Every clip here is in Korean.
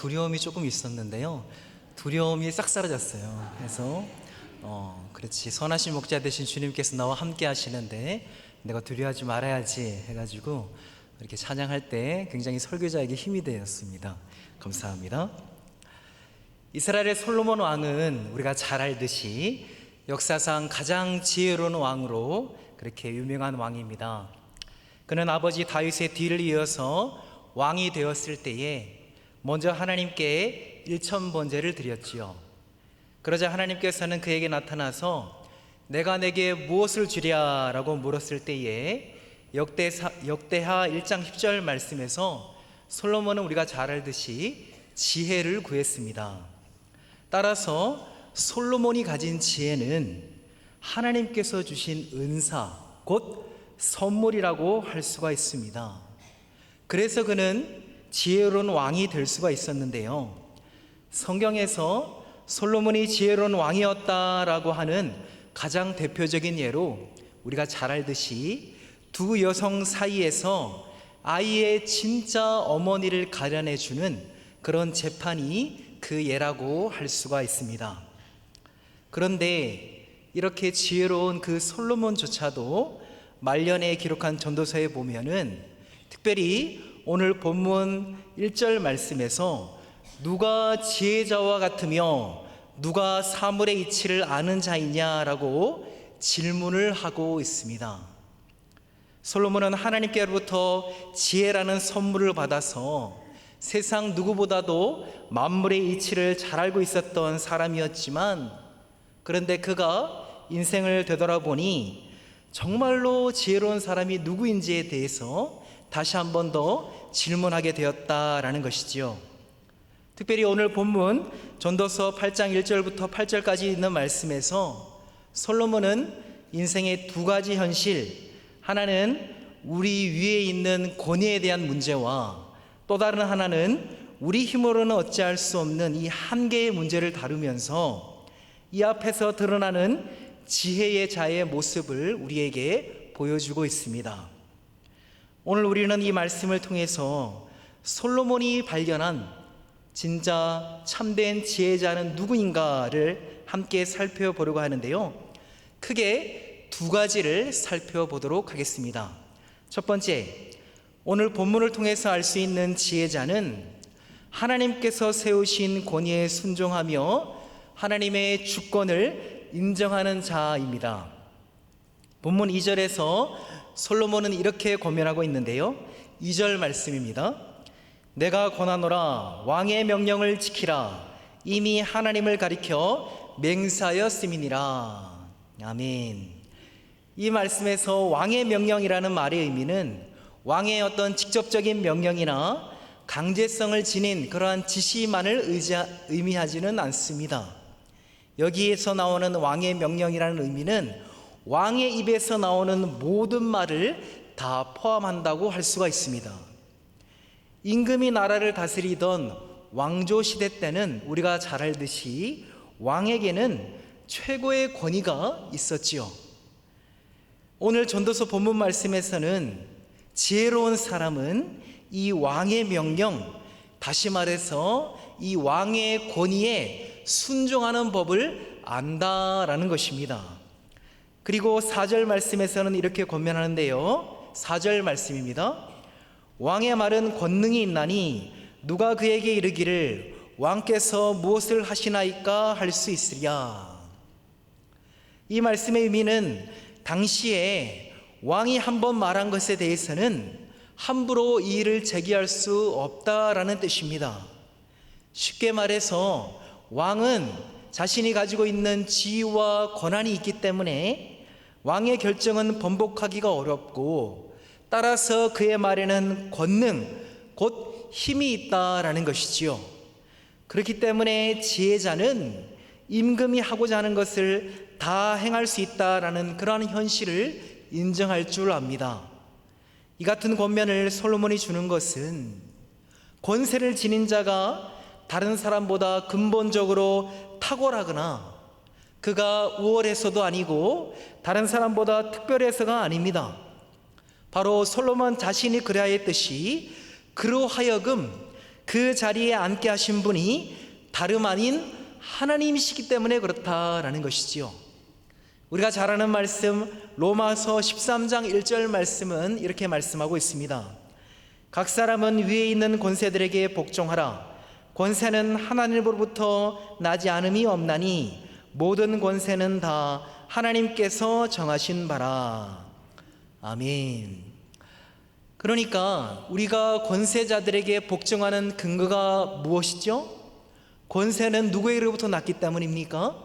두려움이 조금 있었는데요. 두려움이 싹 사라졌어요. 그래서 그렇지, 선하신 목자 되신 주님께서 나와 함께 하시는데 내가 두려워하지 말아야지 해가지고 이렇게 찬양할 때 굉장히 설교자에게 힘이 되었습니다. 감사합니다. 이스라엘의 솔로몬 왕은 우리가 잘 알듯이 역사상 가장 지혜로운 왕으로 그렇게 유명한 왕입니다. 그는 아버지 다윗의 뒤를 이어서 왕이 되었을 때에 먼저 하나님께 일천번제를 드렸지요. 그러자 하나님께서는 그에게 나타나서 내가 내게 무엇을 주랴 라고 물었을 때에 역대하 1장 10절 말씀에서 솔로몬은 우리가 잘 알듯이 지혜를 구했습니다. 따라서 솔로몬이 가진 지혜는 하나님께서 주신 은사, 곧 선물이라고 할 수가 있습니다. 그래서 그는 지혜로운 왕이 될 수가 있었는데요. 성경에서 솔로몬이 지혜로운 왕이었다라고 하는 가장 대표적인 예로 우리가 잘 알듯이 두 여성 사이에서 아이의 진짜 어머니를 가려내주는 그런 재판이 그 예라고 할 수가 있습니다. 그런데 이렇게 지혜로운 그 솔로몬조차도 말년에 기록한 전도서에 보면은 특별히 오늘 본문 1절 말씀에서 누가 지혜자와 같으며 누가 사물의 이치를 아는 자이냐라고 질문을 하고 있습니다. 솔로몬은 하나님께로부터 지혜라는 선물을 받아서 세상 누구보다도 만물의 이치를 잘 알고 있었던 사람이었지만, 그런데 그가 인생을 되돌아보니 정말로 지혜로운 사람이 누구인지에 대해서 다시 한 번 더 질문하게 되었다라는 것이지요. 특별히 오늘 본문 전도서 8장 1절부터 8절까지 있는 말씀에서 솔로몬은 인생의 두 가지 현실, 하나는 우리 위에 있는 권위에 대한 문제와 또 다른 하나는 우리 힘으로는 어찌할 수 없는 이 한계의 문제를 다루면서 이 앞에서 드러나는 지혜의 자의 모습을 우리에게 보여주고 있습니다. 오늘 우리는 이 말씀을 통해서 솔로몬이 발견한 진짜 참된 지혜자는 누구인가를 함께 살펴보려고 하는데요. 크게 두 가지를 살펴보도록 하겠습니다. 첫 번째, 오늘 본문을 통해서 알 수 있는 지혜자는 하나님께서 세우신 권위에 순종하며 하나님의 주권을 인정하는 자입니다. 본문 2절에서 솔로몬은 이렇게 권면하고 있는데요. 2절 말씀입니다. 내가 권하노라 왕의 명령을 지키라 이미 하나님을 가리켜 맹세하였음이니라. 아멘. 이 말씀에서 왕의 명령이라는 말의 의미는 왕의 어떤 직접적인 명령이나 강제성을 지닌 그러한 지시만을 의미하지는 않습니다. 여기에서 나오는 왕의 명령이라는 의미는 왕의 입에서 나오는 모든 말을 다 포함한다고 할 수가 있습니다. 임금이 나라를 다스리던 왕조 시대 때는 우리가 잘 알듯이 왕에게는 최고의 권위가 있었지요. 오늘 전도서 본문 말씀에서는 지혜로운 사람은 이 왕의 명령, 다시 말해서 이 왕의 권위에 순종하는 법을 안다라는 것입니다. 그리고 4절 말씀에서는 이렇게 권면하는데요. 4절 말씀입니다. 왕의 말은 권능이 있나니 누가 그에게 이르기를 왕께서 무엇을 하시나이까 할 수 있으랴. 이 말씀의 의미는 당시에 왕이 한번 말한 것에 대해서는 함부로 이의를 제기할 수 없다라는 뜻입니다. 쉽게 말해서 왕은 자신이 가지고 있는 지위와 권한이 있기 때문에 왕의 결정은 번복하기가 어렵고, 따라서 그의 말에는 권능, 곧 힘이 있다라는 것이지요. 그렇기 때문에 지혜자는 임금이 하고자 하는 것을 다 행할 수 있다라는 그러한 현실을 인정할 줄 압니다. 이 같은 권면을 솔로몬이 주는 것은 권세를 지닌 자가 다른 사람보다 근본적으로 탁월하거나 그가 우월해서도 아니고 다른 사람보다 특별해서가 아닙니다. 바로 솔로몬 자신이 그러하였듯이 그로 하여금 그 자리에 앉게 하신 분이 다름 아닌 하나님이시기 때문에 그렇다라는 것이지요. 우리가 잘 아는 말씀 로마서 13장 1절 말씀은 이렇게 말씀하고 있습니다. 각 사람은 위에 있는 권세들에게 복종하라. 권세는 하나님으로부터 나지 않음이 없나니 모든 권세는 다 하나님께서 정하신 바라. 아멘. 그러니까 우리가 권세자들에게 복종하는 근거가 무엇이죠? 권세는 누구에게로부터 났기 때문입니까?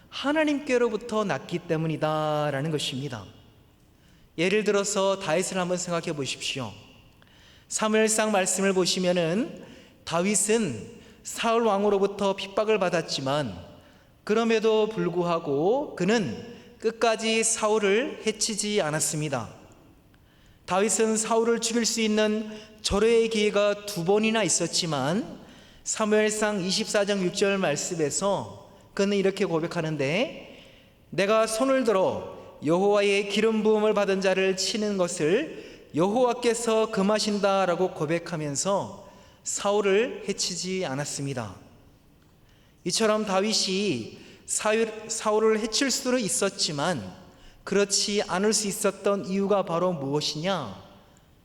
하나님께로부터 났기 때문이다라는 것입니다. 예를 들어서 다윗을 한번 생각해 보십시오. 사무엘상 말씀을 보시면은 다윗은 사울 왕으로부터 핍박을 받았지만 그럼에도 불구하고 그는 끝까지 사울을 해치지 않았습니다. 다윗은 사울을 죽일 수 있는 절호의 기회가 2번이나 있었지만 사무엘상 24장 6절 말씀에서 그는 이렇게 고백하는데, 내가 손을 들어 여호와의 기름 부음을 받은 자를 치는 것을 여호와께서 금하신다라고 고백하면서 사울을 해치지 않았습니다. 이처럼 다윗이 사울을 해칠 수는 있었지만 그렇지 않을 수 있었던 이유가 바로 무엇이냐?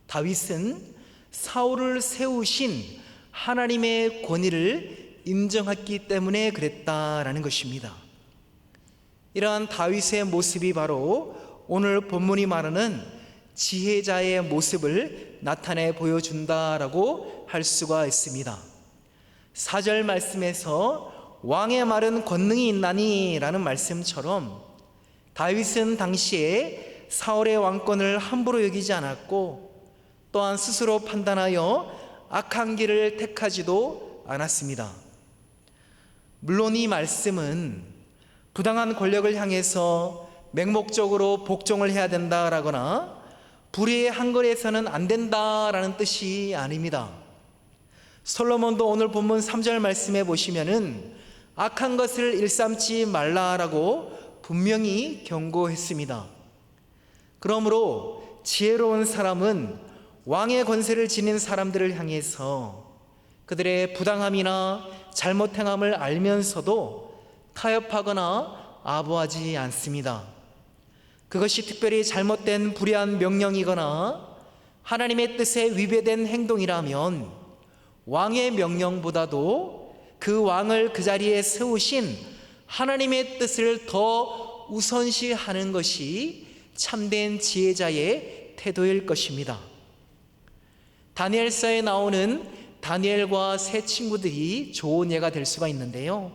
다윗은 사울을 세우신 하나님의 권위를 인정했기 때문에 그랬다라는 것입니다. 이러한 다윗의 모습이 바로 오늘 본문이 말하는 지혜자의 모습을 나타내 보여준다라고 할 수가 있습니다. 4절 말씀에서 왕의 말은 권능이 있나니 라는 말씀처럼 다윗은 당시에 사울의 왕권을 함부로 여기지 않았고 또한 스스로 판단하여 악한 길을 택하지도 않았습니다. 물론 이 말씀은 부당한 권력을 향해서 맹목적으로 복종을 해야 된다라거나 불의의 한거리에서는 안 된다라는 뜻이 아닙니다. 솔로몬도 오늘 본문 3절 말씀에 보시면은 악한 것을 일삼지 말라라고 분명히 경고했습니다. 그러므로 지혜로운 사람은 왕의 권세를 지닌 사람들을 향해서 그들의 부당함이나 잘못 행함을 알면서도 타협하거나 아부하지 않습니다. 그것이 특별히 잘못된 불의한 명령이거나 하나님의 뜻에 위배된 행동이라면 왕의 명령보다도 그 왕을 그 자리에 세우신 하나님의 뜻을 더 우선시하는 것이 참된 지혜자의 태도일 것입니다. 다니엘서에 나오는 다니엘과 세 친구들이 좋은 예가 될 수가 있는데요.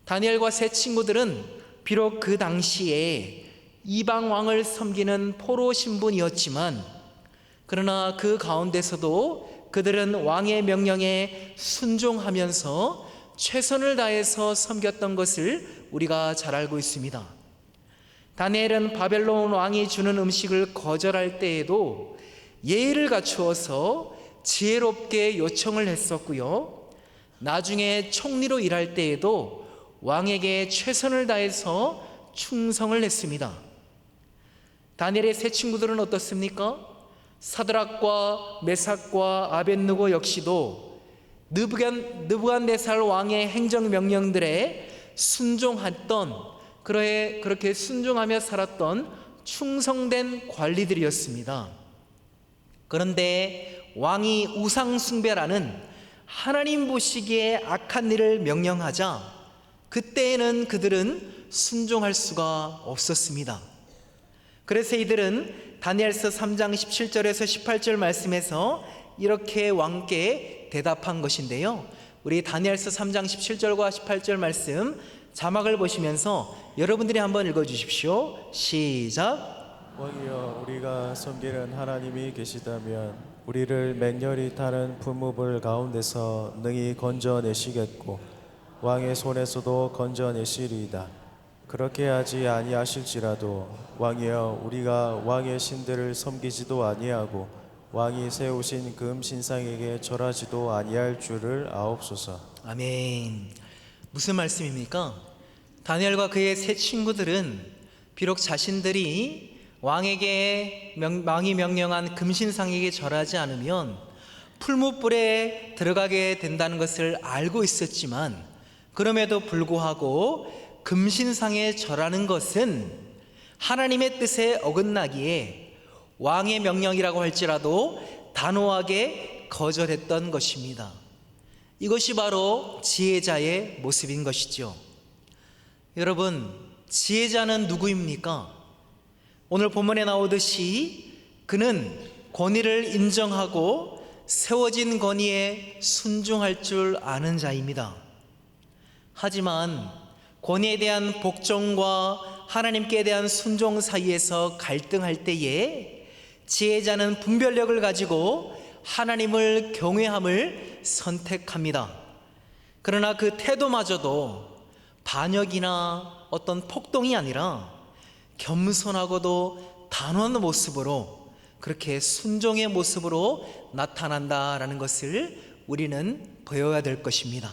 다니엘과 세 친구들은 비록 그 당시에 이방 왕을 섬기는 포로 신분이었지만 그러나 그 가운데서도 그들은 왕의 명령에 순종하면서 최선을 다해서 섬겼던 것을 우리가 잘 알고 있습니다. 다니엘은 바벨론 왕이 주는 음식을 거절할 때에도 예의를 갖추어서 지혜롭게 요청을 했었고요. 나중에 총리로 일할 때에도 왕에게 최선을 다해서 충성을 했습니다. 다니엘의 세 친구들은 어떻습니까? 사드락과 메삭과 아벳느고 역시도 느부갓네살 왕의 행정명령들에 순종했던, 그렇게 순종하며 살았던 충성된 관리들이었습니다. 그런데 왕이 우상숭배라는 하나님 보시기에 악한 일을 명령하자 그때에는 그들은 순종할 수가 없었습니다. 그래서 이들은 다니엘서 3장 17절에서 18절 말씀에서 이렇게 왕께 대답한 것인데요. 우리 다니엘서 3장 17절과 18절 말씀 자막을 보시면서 여러분들이 한번 읽어주십시오. 시작. 왕이여, 우리가 섬기는 하나님이 계시다면 우리를 맹렬히 타는 분무불 가운데서 능히 건져내시겠고 왕의 손에서도 건져내시리이다. 그렇게 하지 아니하실지라도 왕이여, 우리가 왕의 신들을 섬기지도 아니하고 왕이 세우신 금 신상에게 절하지도 아니할 줄을 아옵소서. 아멘. 무슨 말씀입니까? 다니엘과 그의 세 친구들은 비록 자신들이 왕이 명령한 금신상에게 절하지 않으면 풀무불에 들어가게 된다는 것을 알고 있었지만 그럼에도 불구하고 금신상에 절하는 것은 하나님의 뜻에 어긋나기에 왕의 명령이라고 할지라도 단호하게 거절했던 것입니다. 이것이 바로 지혜자의 모습인 것이죠. 여러분, 지혜자는 누구입니까? 오늘 본문에 나오듯이 그는 권위를 인정하고 세워진 권위에 순종할 줄 아는 자입니다. 하지만 권위에 대한 복종과 하나님께 대한 순종 사이에서 갈등할 때에 지혜자는 분별력을 가지고 하나님을 경외함을 선택합니다. 그러나 그 태도마저도 반역이나 어떤 폭동이 아니라 겸손하고도 단호한 모습으로 그렇게 순종의 모습으로 나타난다라는 것을 우리는 배워야 될 것입니다.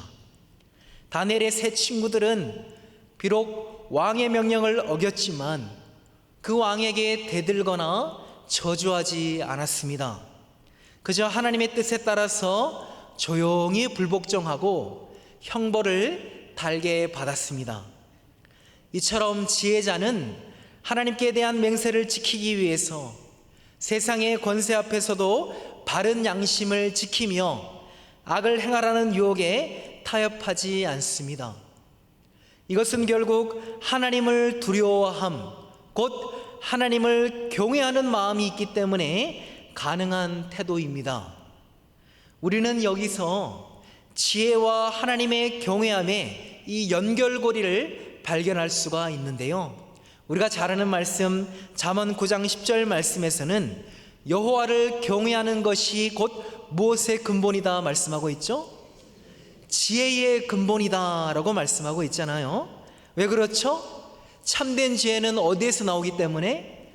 다니엘의 세 친구들은 비록 왕의 명령을 어겼지만 그 왕에게 대들거나 저주하지 않았습니다. 그저 하나님의 뜻에 따라서 조용히 불복종하고 형벌을 달게 받았습니다. 이처럼 지혜자는 하나님께 대한 맹세를 지키기 위해서 세상의 권세 앞에서도 바른 양심을 지키며 악을 행하라는 유혹에 타협하지 않습니다. 이것은 결국 하나님을 두려워함, 곧 하나님을 경외하는 마음이 있기 때문에 가능한 태도입니다. 우리는 여기서 지혜와 하나님의 경외함의 이 연결고리를 발견할 수가 있는데요. 우리가 잘 아는 말씀 잠언 9장 10절 말씀에서는 여호와를 경외하는 것이 곧 무엇의 근본이다 말씀하고 있죠? 지혜의 근본이다 라고 말씀하고 있잖아요. 왜 그렇죠? 참된 지혜는 어디에서 나오기 때문에?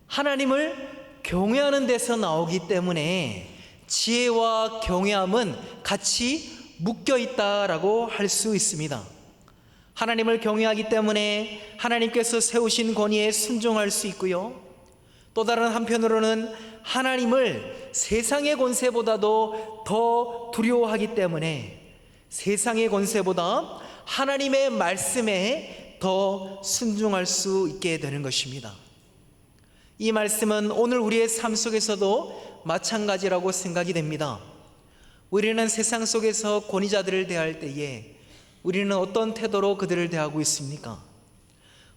하나님을 경외하는 데서 나오기 때문에 지혜와 경외함은 같이 묶여 있다라고 할 수 있습니다. 하나님을 경외하기 때문에 하나님께서 세우신 권위에 순종할 수 있고요. 또 다른 한편으로는 하나님을 세상의 권세보다도 더 두려워하기 때문에 세상의 권세보다 하나님의 말씀에 더 순종할 수 있게 되는 것입니다. 이 말씀은 오늘 우리의 삶 속에서도 마찬가지라고 생각이 됩니다. 우리는 세상 속에서 권위자들을 대할 때에 우리는 어떤 태도로 그들을 대하고 있습니까?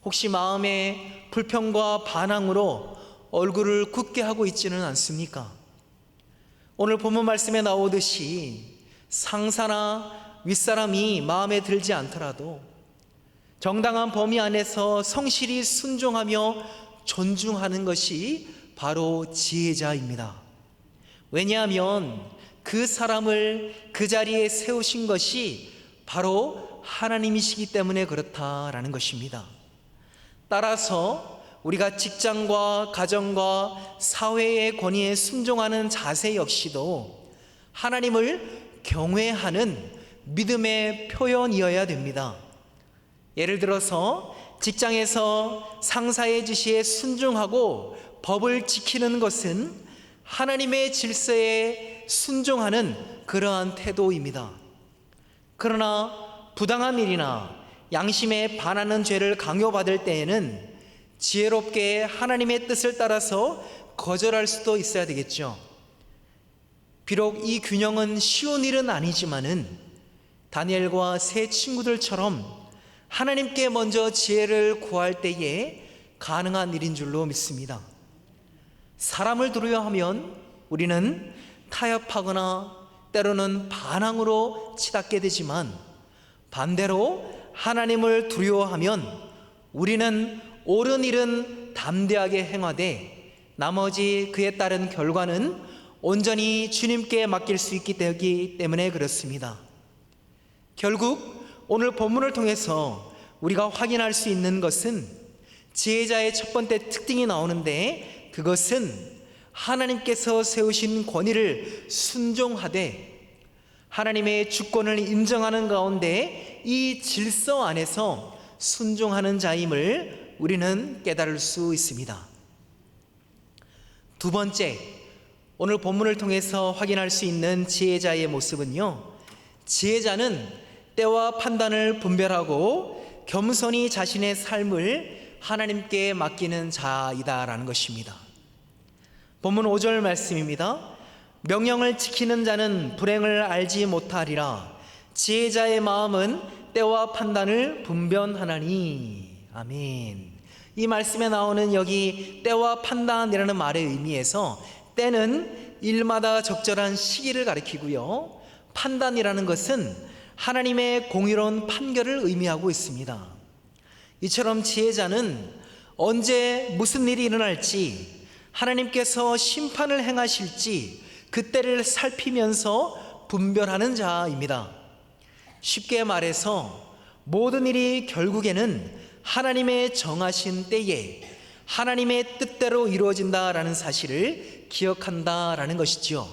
혹시 마음의 불평과 반항으로 얼굴을 굳게 하고 있지는 않습니까? 오늘 본문 말씀에 나오듯이 상사나 윗사람이 마음에 들지 않더라도 정당한 범위 안에서 성실히 순종하며 존중하는 것이 바로 지혜자입니다. 왜냐하면 그 사람을 그 자리에 세우신 것이 바로 하나님이시기 때문에 그렇다라는 것입니다. 따라서 우리가 직장과 가정과 사회의 권위에 순종하는 자세 역시도 하나님을 경외하는 믿음의 표현이어야 됩니다. 예를 들어서 직장에서 상사의 지시에 순종하고 법을 지키는 것은 하나님의 질서에 순종하는 그러한 태도입니다. 그러나 부당한 일이나 양심에 반하는 죄를 강요받을 때에는 지혜롭게 하나님의 뜻을 따라서 거절할 수도 있어야 되겠죠. 비록 이 균형은 쉬운 일은 아니지만은 다니엘과 세 친구들처럼 하나님께 먼저 지혜를 구할 때에 가능한 일인 줄로 믿습니다. 사람을 두려워하면 우리는 타협하거나 때로는 반항으로 치닫게 되지만 반대로 하나님을 두려워하면 우리는 옳은 일은 담대하게 행하되 나머지 그에 따른 결과는 온전히 주님께 맡길 수 있기 때문에 그렇습니다. 결국 오늘 본문을 통해서 우리가 확인할 수 있는 것은 지혜자의 첫 번째 특징이 나오는데 그것은 하나님께서 세우신 권위를 순종하되 하나님의 주권을 인정하는 가운데 이 질서 안에서 순종하는 자임을 우리는 깨달을 수 있습니다. 두 번째, 오늘 본문을 통해서 확인할 수 있는 지혜자의 모습은요, 지혜자는 때와 판단을 분별하고 겸손히 자신의 삶을 하나님께 맡기는 자이다라는 것입니다. 본문 5절 말씀입니다. 명령을 지키는 자는 불행을 알지 못하리라. 지혜자의 마음은 때와 판단을 분별하나니. 아멘. 이 말씀에 나오는 여기 때와 판단이라는 말의 의미에서 때는 일마다 적절한 시기를 가리키고요, 판단이라는 것은 하나님의 공의로운 판결을 의미하고 있습니다. 이처럼 지혜자는 언제 무슨 일이 일어날지, 하나님께서 심판을 행하실지 그때를 살피면서 분별하는 자입니다. 쉽게 말해서 모든 일이 결국에는 하나님의 정하신 때에 하나님의 뜻대로 이루어진다라는 사실을 기억한다라는 것이죠.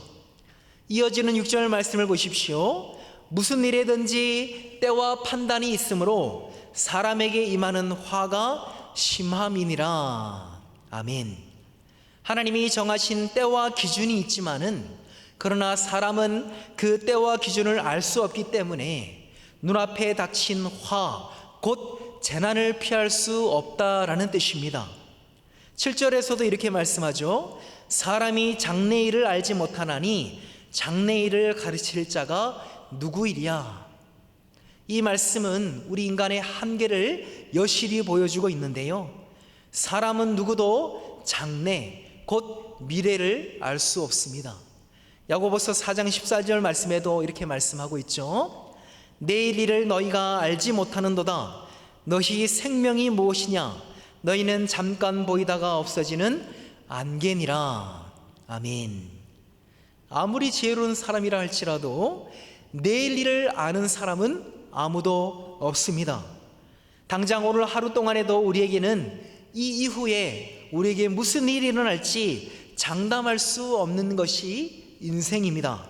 이어지는 6절 말씀을 보십시오. 무슨 일에든지 때와 판단이 있으므로 사람에게 임하는 화가 심함이니라. 아멘. 하나님이 정하신 때와 기준이 있지만은, 그러나 사람은 그 때와 기준을 알 수 없기 때문에 눈앞에 닥친 화, 곧 재난을 피할 수 없다라는 뜻입니다. 7절에서도 이렇게 말씀하죠. 사람이 장래일을 알지 못하나니 장래일을 가르칠 자가 누구이랴. 이 말씀은 우리 인간의 한계를 여실히 보여주고 있는데요, 사람은 누구도 장래, 곧 미래를 알 수 없습니다. 야고보서 4장 14절 말씀에도 이렇게 말씀하고 있죠. 내일 일을 너희가 알지 못하는도다. 너희 생명이 무엇이냐? 너희는 잠깐 보이다가 없어지는 안개니라. 아멘. 아무리 지혜로운 사람이라 할지라도 내일 일을 아는 사람은 아무도 없습니다. 당장 오늘 하루 동안에도 우리에게는 이 이후에 우리에게 무슨 일이 일어날지 장담할 수 없는 것이 인생입니다.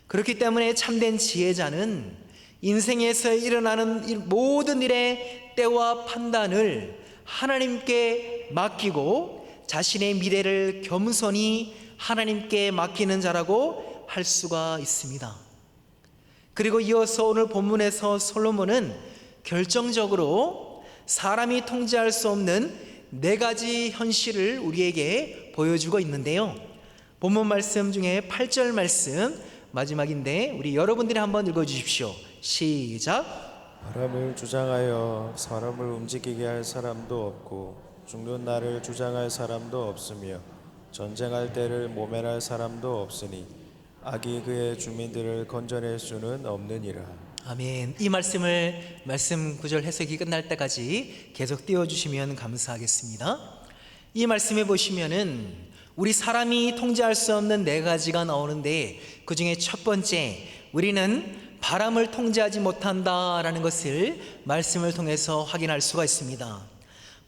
그렇기 때문에 참된 지혜자는 인생에서 일어나는 모든 일의 때와 판단을 하나님께 맡기고 자신의 미래를 겸손히 하나님께 맡기는 자라고 할 수가 있습니다. 그리고 이어서 오늘 본문에서 솔로몬은 결정적으로 사람이 통제할 수 없는 4가지 현실을 우리에게 보여주고 있는데요, 본문 말씀 중에 8절 말씀 마지막인데 우리 여러분들이 한번 읽어주십시오. 시작. 바람을 주장하여 사람을 움직이게 할 사람도 없고 죽는 날을 주장할 사람도 없으며 전쟁할 때를 모면할 사람도 없으니 악이 그의 주민들을 건져낼 수는 없느니라. 아멘. 이 말씀 구절 해석이 끝날 때까지 계속 띄워주시면 감사하겠습니다. 이 말씀에 보시면은 우리 사람이 통제할 수 없는 4가지가 나오는데, 그 중에 첫 번째, 우리는 바람을 통제하지 못한다라는 것을 말씀을 통해서 확인할 수가 있습니다.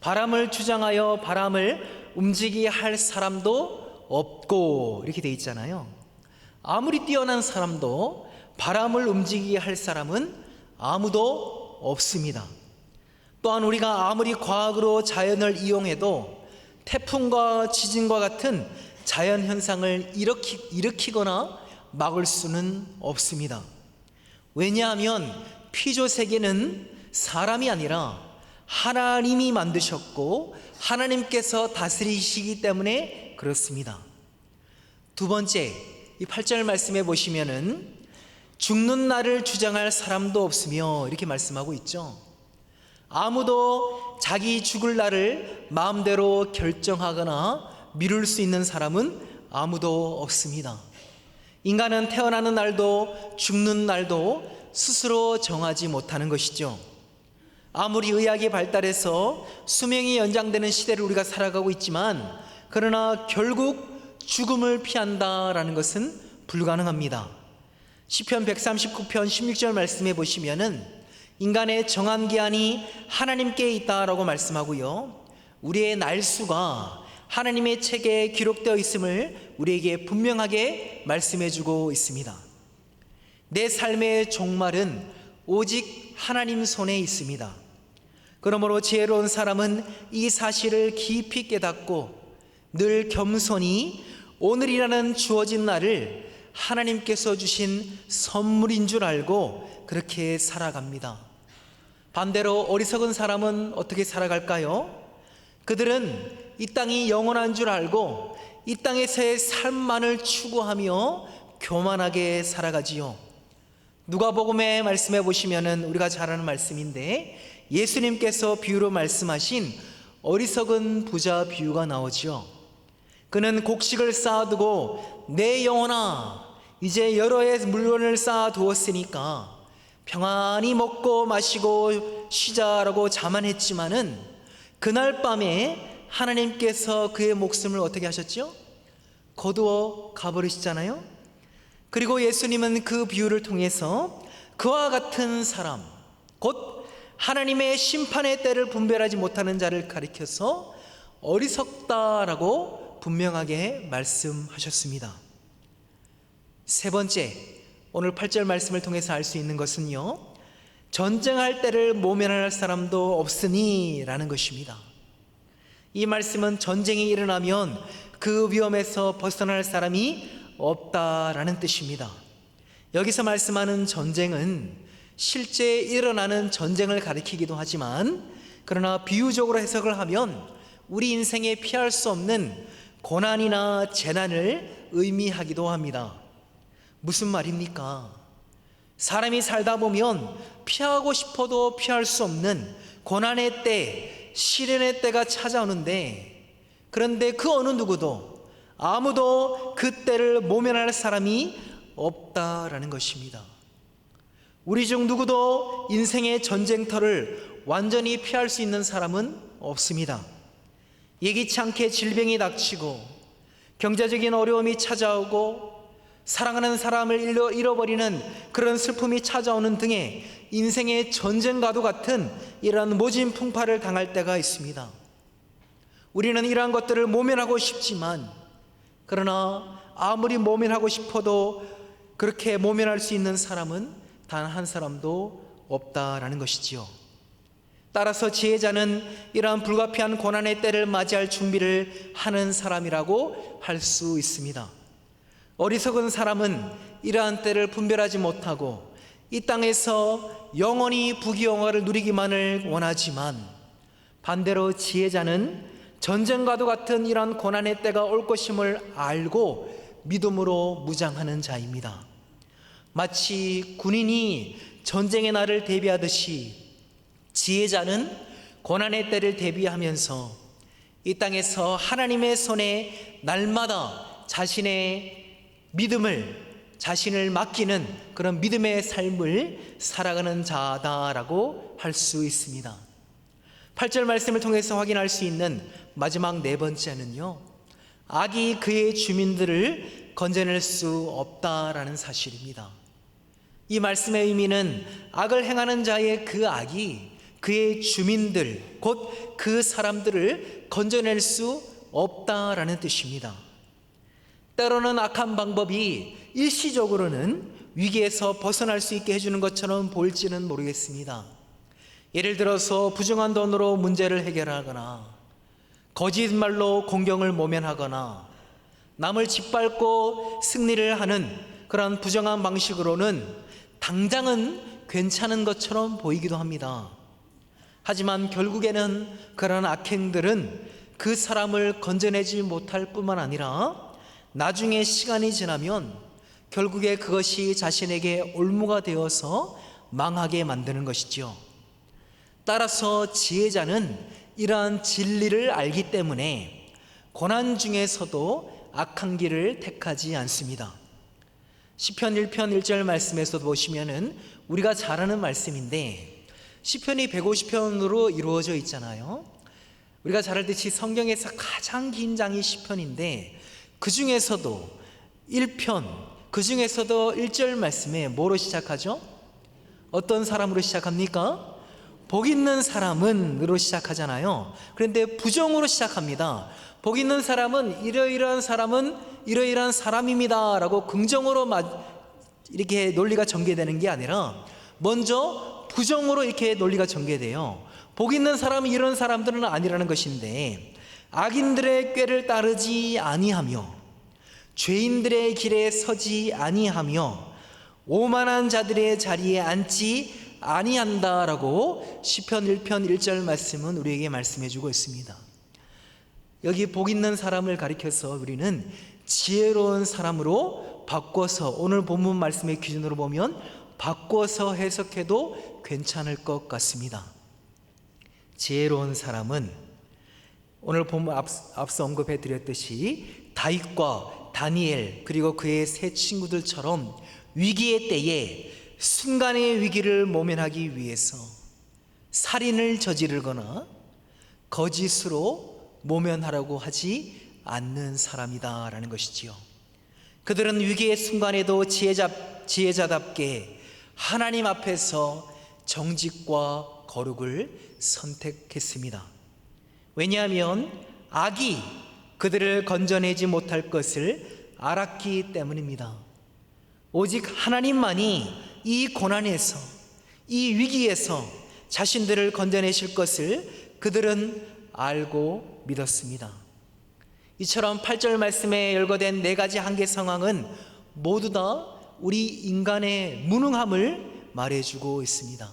바람을 주장하여 바람을 움직이게 할 사람도 없고 이렇게 돼 있잖아요. 아무리 뛰어난 사람도 바람을 움직이게 할 사람은 아무도 없습니다. 또한 우리가 아무리 과학으로 자연을 이용해도 태풍과 지진과 같은 자연현상을 일으키거나 막을 수는 없습니다. 왜냐하면 피조세계는 사람이 아니라 하나님이 만드셨고 하나님께서 다스리시기 때문에 그렇습니다. 두 번째, 이 8절 말씀에 보시면은 죽는 날을 주장할 사람도 없으며 이렇게 말씀하고 있죠. 아무도 자기 죽을 날을 마음대로 결정하거나 미룰 수 있는 사람은 아무도 없습니다. 인간은 태어나는 날도 죽는 날도 스스로 정하지 못하는 것이죠. 아무리 의학이 발달해서 수명이 연장되는 시대를 우리가 살아가고 있지만, 그러나 결국 죽음을 피한다라는 것은 불가능합니다. 시편 139편 16절 말씀해 보시면은 인간의 정한 기한이 하나님께 있다라고 말씀하고요, 우리의 날수가 하나님의 책에 기록되어 있음을 우리에게 분명하게 말씀해 주고 있습니다. 내 삶의 종말은 오직 하나님 손에 있습니다. 그러므로 지혜로운 사람은 이 사실을 깊이 깨닫고 늘 겸손히 오늘이라는 주어진 날을 하나님께서 주신 선물인 줄 알고 그렇게 살아갑니다. 반대로 어리석은 사람은 어떻게 살아갈까요? 그들은 이 땅이 영원한 줄 알고 이 땅에서의 삶만을 추구하며 교만하게 살아가지요. 누가복음의 말씀해 보시면은 우리가 잘 아는 말씀인데 예수님께서 비유로 말씀하신 어리석은 부자 비유가 나오죠. 그는 곡식을 쌓아두고 내 영혼아 이제 여러 해 물건을 쌓아두었으니까 평안히 먹고 마시고 쉬자라고 자만했지만은 그날 밤에 하나님께서 그의 목숨을 어떻게 하셨죠? 거두어 가버리시잖아요. 그리고 예수님은 그 비유를 통해서 그와 같은 사람, 곧 하나님의 심판의 때를 분별하지 못하는 자를 가리켜서 어리석다라고 분명하게 말씀하셨습니다. 세 번째, 오늘 8절 말씀을 통해서 알 수 있는 것은요, 전쟁할 때를 모면할 사람도 없으니 라는 것입니다. 이 말씀은 전쟁이 일어나면 그 위험에서 벗어날 사람이 없다라는 뜻입니다. 여기서 말씀하는 전쟁은 실제 일어나는 전쟁을 가리키기도 하지만, 그러나 비유적으로 해석을 하면 우리 인생에 피할 수 없는 고난이나 재난을 의미하기도 합니다. 무슨 말입니까? 사람이 살다 보면 피하고 싶어도 피할 수 없는 고난의 때, 시련의 때가 찾아오는데, 그런데 그 어느 누구도, 아무도 그 때를 모면할 사람이 없다라는 것입니다. 우리 중 누구도 인생의 전쟁터를 완전히 피할 수 있는 사람은 없습니다. 예기치 않게 질병이 닥치고 경제적인 어려움이 찾아오고 사랑하는 사람을 잃어버리는 그런 슬픔이 찾아오는 등의 인생의 전쟁과도 같은 이러한 모진 풍파를 당할 때가 있습니다. 우리는 이러한 것들을 모면하고 싶지만, 그러나 아무리 모면하고 싶어도 그렇게 모면할 수 있는 사람은 단 한 사람도 없다라는 것이지요. 따라서 지혜자는 이러한 불가피한 고난의 때를 맞이할 준비를 하는 사람이라고 할 수 있습니다. 어리석은 사람은 이러한 때를 분별하지 못하고 이 땅에서 영원히 부귀영화를 누리기만을 원하지만, 반대로 지혜자는 전쟁과도 같은 이러한 고난의 때가 올 것임을 알고 믿음으로 무장하는 자입니다. 마치 군인이 전쟁의 날을 대비하듯이 지혜자는 고난의 때를 대비하면서 이 땅에서 하나님의 손에 날마다 자신의 믿음을, 자신을 맡기는 그런 믿음의 삶을 살아가는 자다라고 할 수 있습니다. 8절 말씀을 통해서 확인할 수 있는 마지막 네 번째는요, 악이 그의 주민들을 건져낼 수 없다라는 사실입니다. 이 말씀의 의미는 악을 행하는 자의 그 악이 그의 주민들, 곧 그 사람들을 건져낼 수 없다라는 뜻입니다. 때로는 악한 방법이 일시적으로는 위기에서 벗어날 수 있게 해주는 것처럼 보일지는 모르겠습니다. 예를 들어서 부정한 돈으로 문제를 해결하거나, 거짓말로 공경을 모면하거나, 남을 짓밟고 승리를 하는 그런 부정한 방식으로는 당장은 괜찮은 것처럼 보이기도 합니다. 하지만 결국에는 그런 악행들은 그 사람을 건져내지 못할 뿐만 아니라 나중에 시간이 지나면 결국에 그것이 자신에게 올무가 되어서 망하게 만드는 것이지요. 따라서 지혜자는 이러한 진리를 알기 때문에 고난 중에서도 악한 길을 택하지 않습니다. 시편 1편 1절 말씀에서 보시면은 우리가 잘 아는 말씀인데, 시편이 150편으로 이루어져 있잖아요. 우리가 잘 알듯이 성경에서 가장 긴 장이 시편인데, 그 중에서도 1편, 그 중에서도 1절 말씀에 뭐로 시작하죠? 어떤 사람으로 시작합니까? 복 있는 사람은으로 시작하잖아요. 그런데 부정으로 시작합니다. 복 있는 사람은 이러이러한 사람은 이러이러한 사람입니다 라고 긍정으로 이렇게 논리가 전개되는 게 아니라 먼저 부정으로 이렇게 논리가 전개돼요. 복 있는 사람은 이런 사람들은 아니라는 것인데, 악인들의 꾀를 따르지 아니하며 죄인들의 길에 서지 아니하며 오만한 자들의 자리에 앉지 아니한다라고 시편 1편 1절 말씀은 우리에게 말씀해 주고 있습니다. 여기 복 있는 사람을 가리켜서 우리는 지혜로운 사람으로 바꿔서, 오늘 본문 말씀의 기준으로 보면 바꿔서 해석해도 괜찮을 것 같습니다. 지혜로운 사람은 오늘 본문 앞서 언급해 드렸듯이 다윗과 다니엘 그리고 그의 세 친구들처럼 위기의 때에 순간의 위기를 모면하기 위해서 살인을 저지르거나 거짓으로 모면하라고 하지 않는 사람이다라는 것이지요. 그들은 위기의 순간에도 지혜자답게 하나님 앞에서 정직과 거룩을 선택했습니다. 왜냐하면 악이 그들을 건져내지 못할 것을 알았기 때문입니다. 오직 하나님만이 이 고난에서, 이 위기에서 자신들을 건져내실 것을 그들은 알고 믿었습니다. 이처럼 8절 말씀에 열거된 네 가지 한계 상황은 모두 다 우리 인간의 무능함을 말해주고 있습니다.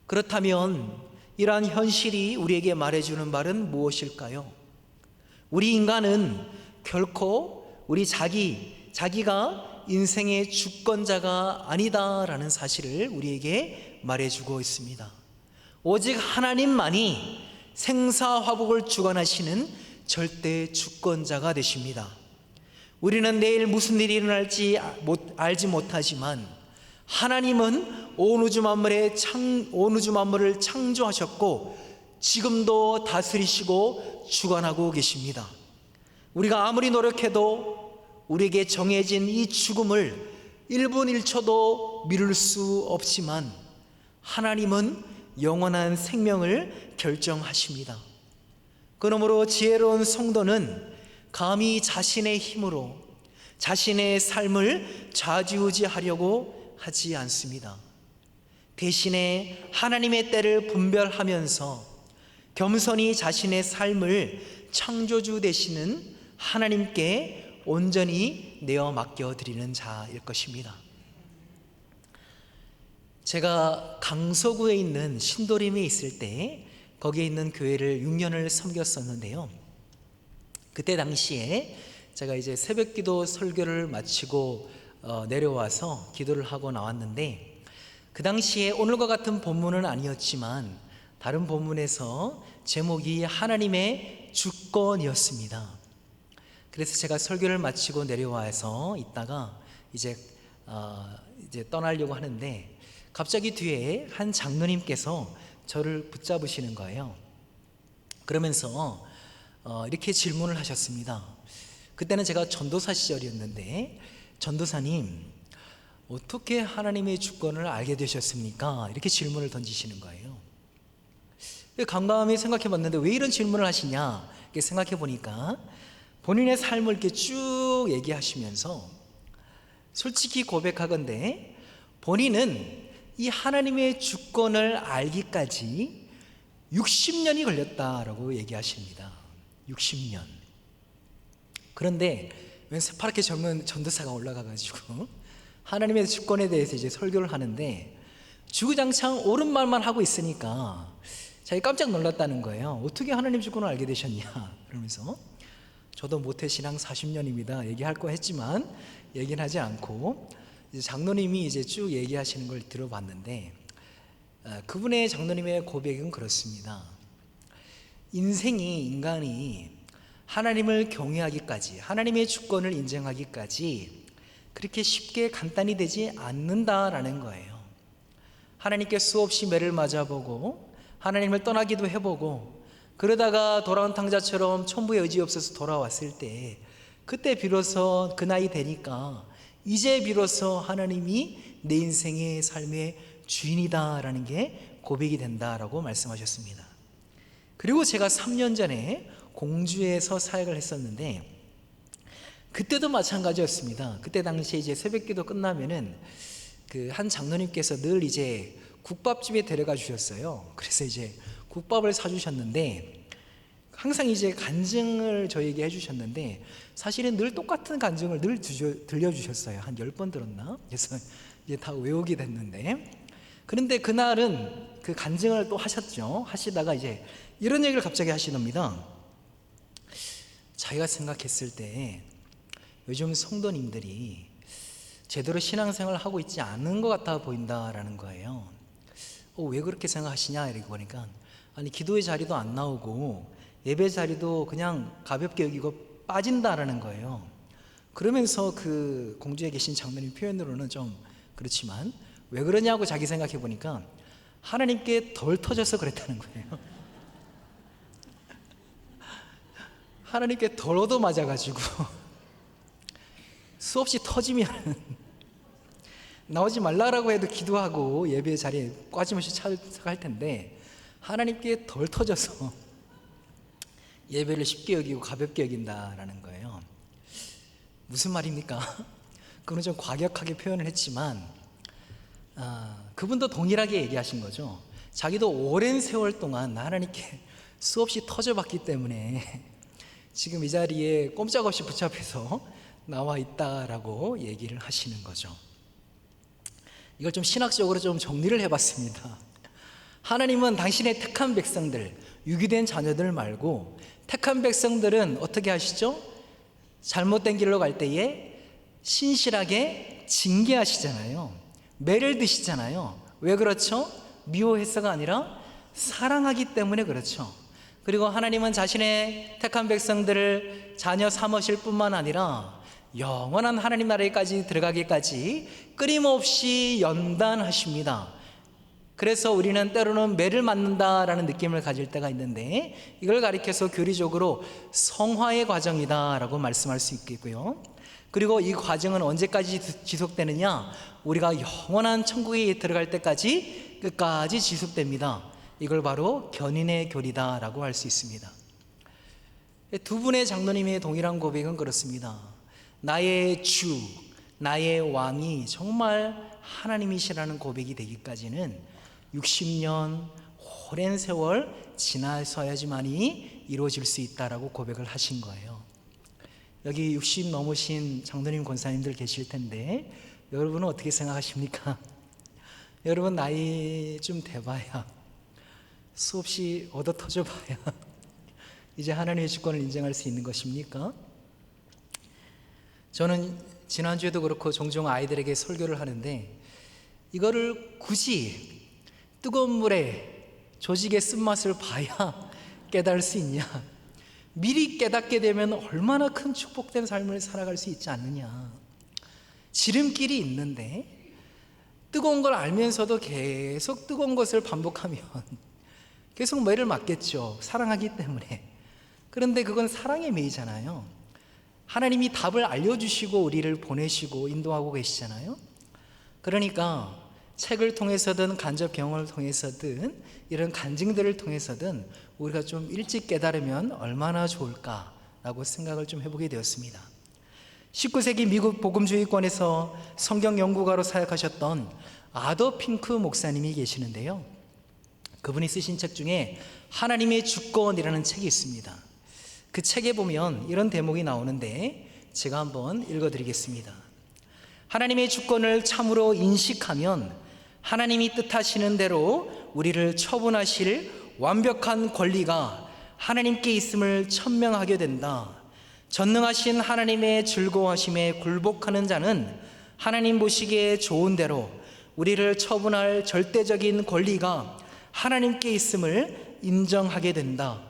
그렇다면 이러한 현실이 우리에게 말해주는 말은 무엇일까요? 우리 인간은 결코 자기가 인생의 주권자가 아니다라는 사실을 우리에게 말해주고 있습니다. 오직 하나님만이 생사화복을 주관하시는 절대 주권자가 되십니다. 우리는 내일 무슨 일이 일어날지 알지 못하지만 하나님은 온 우주 만물을 창조하셨고 지금도 다스리시고 주관하고 계십니다. 우리가 아무리 노력해도 우리에게 정해진 이 죽음을 1분 1초도 미룰 수 없지만 하나님은 영원한 생명을 결정하십니다. 그러므로 지혜로운 성도는 감히 자신의 힘으로 자신의 삶을 좌지우지하려고 하지 않습니다. 대신에 하나님의 때를 분별하면서 겸손히 자신의 삶을 창조주 되시는 하나님께 온전히 내어 맡겨드리는 자일 것입니다. 제가 강서구에 있는 신도림에 있을 때 거기에 있는 교회를 6년을 섬겼었는데요. 그때 당시에 제가 이제 새벽기도 설교를 마치고 내려와서 기도를 하고 나왔는데, 그 당시에 오늘과 같은 본문은 아니었지만 다른 본문에서 제목이 하나님의 주권이었습니다. 그래서 제가 설교를 마치고 내려와서 있다가 이제 떠나려고 하는데 갑자기 뒤에 한 장로님께서 저를 붙잡으시는 거예요. 그러면서 이렇게 질문을 하셨습니다. 그때는 제가 전도사 시절이었는데, 전도사님, 어떻게 하나님의 주권을 알게 되셨습니까? 이렇게 질문을 던지시는 거예요. 감감히 생각해 봤는데 왜 이런 질문을 하시냐 이렇게 생각해 보니까 본인의 삶을 이렇게 쭉 얘기하시면서 솔직히 고백하건대 본인은 이 하나님의 주권을 알기까지 60년이 걸렸다라고 얘기하십니다. 60년. 그런데 웬 새파랗게 젊은 전도사가 올라가가지고 하나님의 주권에 대해서 이제 설교를 하는데 주구장창 옳은 말만 하고 있으니까 자기 깜짝 놀랐다는 거예요. 어떻게 하나님 주권을 알게 되셨냐 그러면서, 저도 모태신앙 40년입니다 얘기할 거 했지만 얘기는 하지 않고 이제 장로님이 이제 쭉 얘기하시는 걸 들어봤는데, 그분의 장로님의 고백은 그렇습니다. 인간이 하나님을 경외하기까지, 하나님의 주권을 인정하기까지 그렇게 쉽게 간단히 되지 않는다라는 거예요. 하나님께 수없이 매를 맞아보고 하나님을 떠나기도 해보고 그러다가 돌아온 탕자처럼 천부의 의지 없어서 돌아왔을 때, 그때 비로소 그 나이 되니까 이제 비로소 하나님이 내 인생의 삶의 주인이다라는 게 고백이 된다라고 말씀하셨습니다. 그리고 제가 3년 전에 공주에서 사역을 했었는데 그때도 마찬가지였습니다. 그때 당시에 이제 새벽기도 끝나면은 그 한 장로님께서 늘 이제 국밥집에 데려가 주셨어요. 그래서 이제 국밥을 사주셨는데 항상 이제 간증을 저에게 해주셨는데 사실은 늘 똑같은 간증을 늘 들려주셨어요. 한 10번 들었나? 그래서 이제 다 외우게 됐는데, 그런데 그날은 그 간증을 또 하셨죠. 하시다가 이제 이런 얘기를 갑자기 하시답니다. 자기가 생각했을 때 요즘 성도님들이 제대로 신앙생활을 하고 있지 않은 것 같아 보인다라는 거예요. 왜 그렇게 생각하시냐 이렇게 보니까, 아니 기도의 자리도 안 나오고 예배 자리도 그냥 가볍게 여기고 빠진다라는 거예요. 그러면서 그 공주에 계신 장로님 표현으로는 좀 그렇지만 왜 그러냐고 자기 생각해 보니까 하나님께 덜 터져서 그랬다는 거예요. 하나님께 덜 얻어맞아가지고 수없이 터지면 나오지 말라고 해도 기도하고 예배 자리에 빠짐없이 참석할 텐데 하나님께 덜 터져서 예배를 쉽게 여기고 가볍게 여긴다라는 거예요. 무슨 말입니까? 그건 좀 과격하게 표현을 했지만 그분도 동일하게 얘기하신 거죠. 자기도 오랜 세월 동안 하나님께 수없이 터져봤기 때문에 지금 이 자리에 꼼짝없이 붙잡혀서 나와 있다라고 얘기를 하시는 거죠. 이걸 좀 신학적으로 좀 정리를 해봤습니다. 하나님은 당신의 택한 백성들, 유기된 자녀들 말고 택한 백성들은 어떻게 하시죠? 잘못된 길로 갈 때에 신실하게 징계하시잖아요. 매를 드시잖아요. 왜 그렇죠? 미워해서가 아니라 사랑하기 때문에 그렇죠. 그리고 하나님은 자신의 택한 백성들을 자녀 삼으실 뿐만 아니라 영원한 하나님 나라에까지 들어가기까지 끊임없이 연단하십니다. 그래서 우리는 때로는 매를 맞는다라는 느낌을 가질 때가 있는데, 이걸 가리켜서 교리적으로 성화의 과정이다라고 말씀할 수 있겠고요. 그리고 이 과정은 언제까지 지속되느냐? 우리가 영원한 천국에 들어갈 때까지 끝까지 지속됩니다. 이걸 바로 견인의 교리다라고 할 수 있습니다. 두 분의 장로님의 동일한 고백은 그렇습니다. 나의 주, 나의 왕이 정말 하나님이시라는 고백이 되기까지는 60년 오랜 세월 지나서야지만이 이루어질 수 있다라고 고백을 하신 거예요. 여기 60 넘으신 장로님 권사님들 계실 텐데 여러분은 어떻게 생각하십니까? 여러분 나이 좀 돼봐야, 수없이 얻어 터져봐야 이제 하나님의 주권을 인정할 수 있는 것입니까? 저는 지난주에도 그렇고 종종 아이들에게 설교를 하는데, 이거를 굳이 뜨거운 물에 조직의 쓴맛을 봐야 깨달을 수 있냐? 미리 깨닫게 되면 얼마나 큰 축복된 삶을 살아갈 수 있지 않느냐? 지름길이 있는데 뜨거운 걸 알면서도 계속 뜨거운 것을 반복하면 계속 매를 맞겠죠. 사랑하기 때문에. 그런데 그건 사랑의 매이잖아요. 하나님이 답을 알려주시고 우리를 보내시고 인도하고 계시잖아요. 그러니까 책을 통해서든 간접 경험을 통해서든 이런 간증들을 통해서든 우리가 좀 일찍 깨달으면 얼마나 좋을까라고 생각을 좀 해보게 되었습니다. 19세기 미국 복음주의권에서 성경 연구가로 사역하셨던 아더 핑크 목사님이 계시는데요. 그분이 쓰신 책 중에 하나님의 주권이라는 책이 있습니다. 그 책에 보면 이런 대목이 나오는데 제가 한번 읽어드리겠습니다. 하나님의 주권을 참으로 인식하면 하나님이 뜻하시는 대로 우리를 처분하실 완벽한 권리가 하나님께 있음을 천명하게 된다. 전능하신 하나님의 즐거워하심에 굴복하는 자는 하나님 보시기에 좋은 대로 우리를 처분할 절대적인 권리가 하나님께 있음을 인정하게 된다.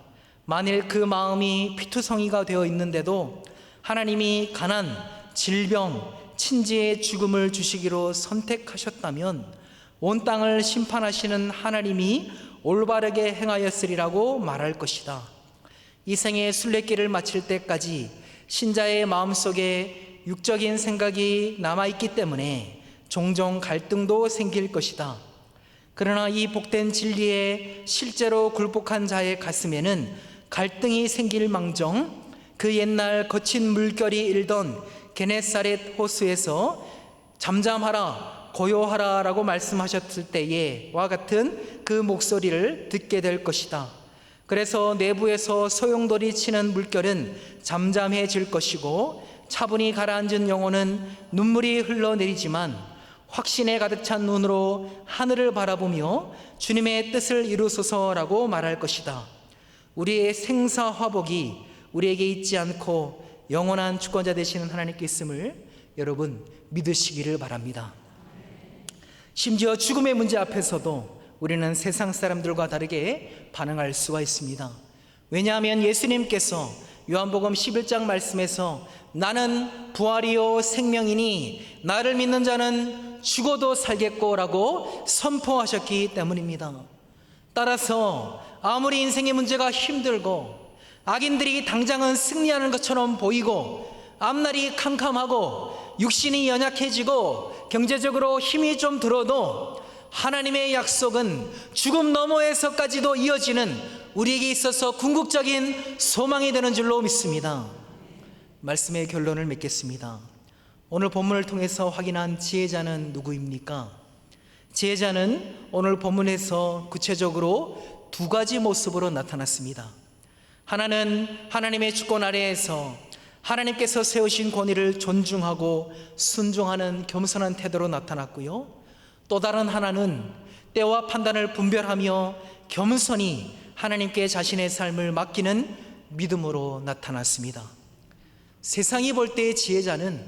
만일 그 마음이 피투성이가 되어 있는데도 하나님이 가난, 질병, 친지의 죽음을 주시기로 선택하셨다면 온 땅을 심판하시는 하나님이 올바르게 행하였으리라고 말할 것이다. 이 생의 순례길을 마칠 때까지 신자의 마음속에 육적인 생각이 남아있기 때문에 종종 갈등도 생길 것이다. 그러나 이 복된 진리에 실제로 굴복한 자의 가슴에는 갈등이 생길 망정 그 옛날 거친 물결이 일던 게네사렛 호수에서 잠잠하라 고요하라 라고 말씀하셨을 때와 같은 그 목소리를 듣게 될 것이다. 그래서 내부에서 소용돌이 치는 물결은 잠잠해질 것이고 차분히 가라앉은 영혼은 눈물이 흘러내리지만 확신에 가득 찬 눈으로 하늘을 바라보며 주님의 뜻을 이루소서라고 말할 것이다. 우리의 생사화복이 우리에게 있지 않고 영원한 주권자 되시는 하나님께 있음을 여러분 믿으시기를 바랍니다. 심지어 죽음의 문제 앞에서도 우리는 세상 사람들과 다르게 반응할 수가 있습니다. 왜냐하면 예수님께서 요한복음 11장 말씀에서 나는 부활이요 생명이니 나를 믿는 자는 죽어도 살겠고 라고 선포하셨기 때문입니다. 따라서 아무리 인생의 문제가 힘들고 악인들이 당장은 승리하는 것처럼 보이고 앞날이 캄캄하고 육신이 연약해지고 경제적으로 힘이 좀 들어도 하나님의 약속은 죽음 너머에서까지도 이어지는 우리에게 있어서 궁극적인 소망이 되는 줄로 믿습니다. 말씀의 결론을 맺겠습니다. 오늘 본문을 통해서 확인한 지혜자는 누구입니까? 지혜자는 오늘 본문에서 구체적으로 두 가지 모습으로 나타났습니다. 하나는 하나님의 주권 아래에서 하나님께서 세우신 권위를 존중하고 순종하는 겸손한 태도로 나타났고요. 또 다른 하나는 때와 판단을 분별하며 겸손히 하나님께 자신의 삶을 맡기는 믿음으로 나타났습니다. 세상이 볼 때의 지혜자는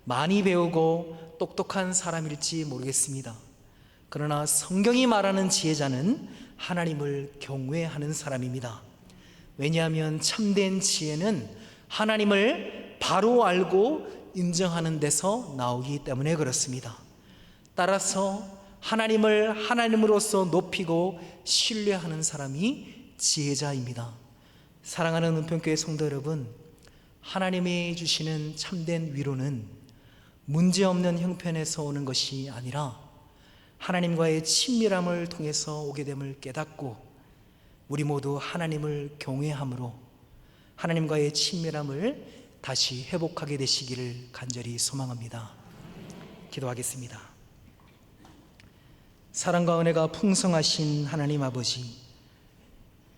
많이 배우고 똑똑한 사람일지 모르겠습니다. 그러나 성경이 말하는 지혜자는 하나님을 경외하는 사람입니다. 왜냐하면 참된 지혜는 하나님을 바로 알고 인정하는 데서 나오기 때문에 그렇습니다. 따라서 하나님을 하나님으로서 높이고 신뢰하는 사람이 지혜자입니다. 사랑하는 은평교회 성도 여러분, 하나님이 주시는 참된 위로는 문제없는 형편에서 오는 것이 아니라 하나님과의 친밀함을 통해서 오게 됨을 깨닫고 우리 모두 하나님을 경외함으로 하나님과의 친밀함을 다시 회복하게 되시기를 간절히 소망합니다. 기도하겠습니다. 사랑과 은혜가 풍성하신 하나님 아버지,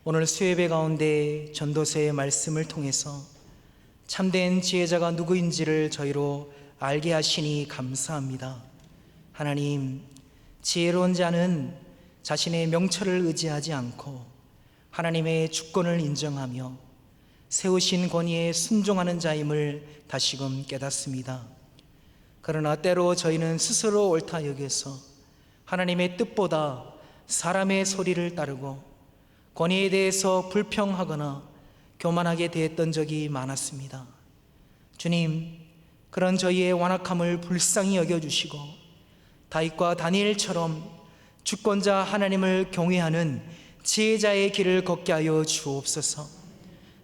오늘 수예배 가운데 전도서의 말씀을 통해서 참된 지혜자가 누구인지를 저희로 알게 하시니 감사합니다. 하나님, 지혜로운 자는 자신의 명철을 의지하지 않고 하나님의 주권을 인정하며 세우신 권위에 순종하는 자임을 다시금 깨닫습니다. 그러나 때로 저희는 스스로 옳다 여겨서 하나님의 뜻보다 사람의 소리를 따르고 권위에 대해서 불평하거나 교만하게 대했던 적이 많았습니다. 주님, 그런 저희의 완악함을 불쌍히 여겨주시고 다윗과 다니엘처럼 주권자 하나님을 경외하는 지혜자의 길을 걷게 하여 주옵소서.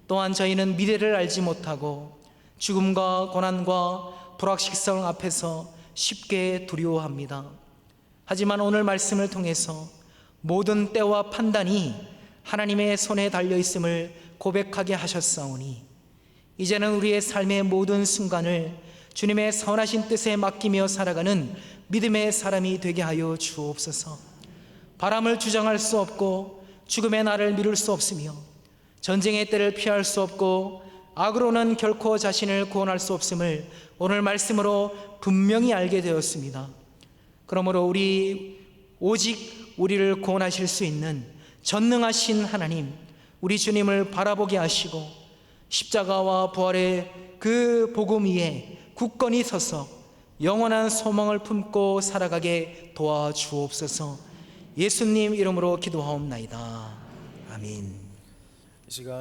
또한 저희는 미래를 알지 못하고 죽음과 고난과 불확실성 앞에서 쉽게 두려워합니다. 하지만 오늘 말씀을 통해서 모든 때와 판단이 하나님의 손에 달려있음을 고백하게 하셨사오니 이제는 우리의 삶의 모든 순간을 주님의 선하신 뜻에 맡기며 살아가는 믿음의 사람이 되게 하여 주옵소서. 바람을 주장할 수 없고 죽음의 날을 미룰 수 없으며 전쟁의 때를 피할 수 없고 악으로는 결코 자신을 구원할 수 없음을 오늘 말씀으로 분명히 알게 되었습니다. 그러므로 오직 우리를 구원하실 수 있는 전능하신 하나님, 우리 주님을 바라보게 하시고 십자가와 부활의 그 복음 위에 굳건히 서서 영원한 소망을 품고 살아가게 도와주옵소서. 예수님 이름으로 기도하옵나이다. 아멘. 이 시간